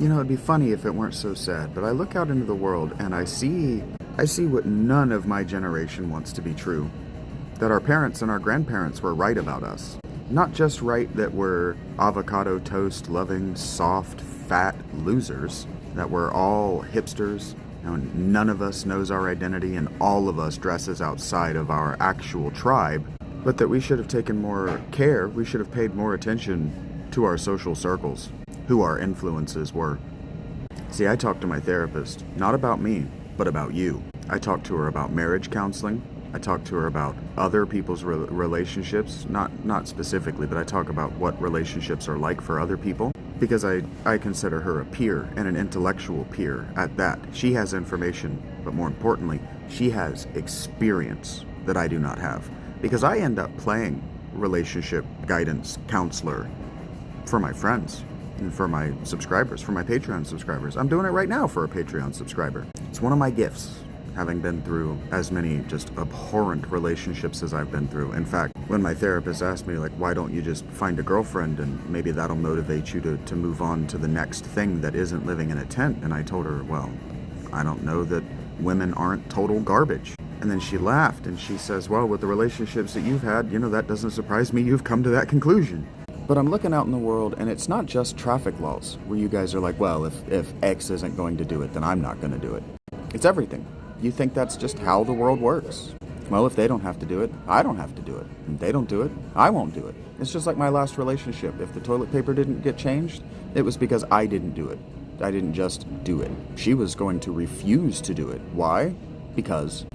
You know, it'd be funny if it weren't so sad, but I look out into the world and I see what none of my generation wants to be true. That our parents and our grandparents were right about us. Not just right that we're avocado toast loving, soft, fat losers, that we're all hipsters, and none of us knows our identity and all of us dresses outside of our actual tribe, but that we should have taken more care, we should have paid more attention to our social circles, who our influences were. See, I talked to my therapist, not about me, but about you. I talked to her about marriage counseling. I talked to her about other people's relationships, not specifically, but I talk about what relationships are like for other people, because I consider her a peer, and an intellectual peer at that. She has information, but more importantly, she has experience that I do not have, because I end up playing relationship guidance counselor for my friends and for my subscribers, for my Patreon subscribers. I'm doing it right now for a Patreon subscriber. It's one of my gifts, having been through as many just abhorrent relationships as I've been through. In fact, when my therapist asked me, like, why don't you just find a girlfriend and maybe that'll motivate you to move on to the next thing that isn't living in a tent? And I told her, well, I don't know that women aren't total garbage. And then she laughed and she says, well, with the relationships that you've had, that doesn't surprise me you've come to that conclusion. But I'm looking out in the world, and it's not just traffic laws, where you guys are like, well, if X isn't going to do it, then I'm not going to do it. It's everything. You think that's just how the world works. Well, if they don't have to do it, I don't have to do it. And they don't do it, I won't do it. It's just like my last relationship. If the toilet paper didn't get changed, it was because I didn't do it. I didn't just do it. She was going to refuse to do it. Why? Because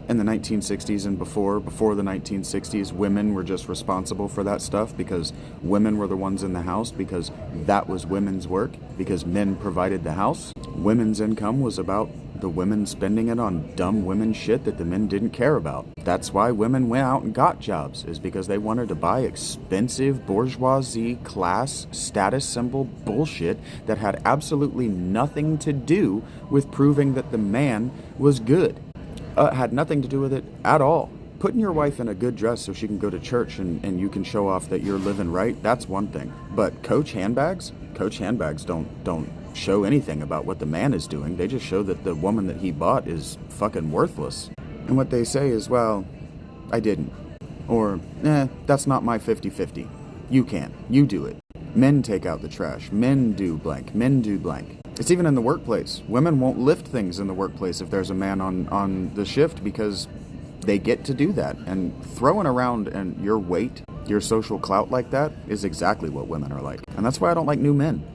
in the 1960s and before the 1960s, women were just responsible for that stuff, because women were the ones in the house, because that was women's work, because men provided the house. Women's income was about the women spending it on dumb women shit that the men didn't care about. That's why women went out and got jobs, is because they wanted to buy expensive bourgeoisie class status symbol bullshit that had absolutely nothing to do with proving that the man was good. Had nothing to do with it at all. Putting your wife in a good dress so she can go to church and you can show off that you're living right, that's one thing. But Coach handbags don't show anything about what the man is doing. They just show that the woman that he bought is fucking worthless. And what they say is, well, I didn't. Or, that's not my 50-50. You can. You do it. Men take out the trash. Men do blank. Men do blank. It's even in the workplace. Women won't lift things in the workplace if there's a man on the shift, because they get to do that. And throwing around and your weight, your social clout like that is exactly what women are like. And that's why I don't like new men.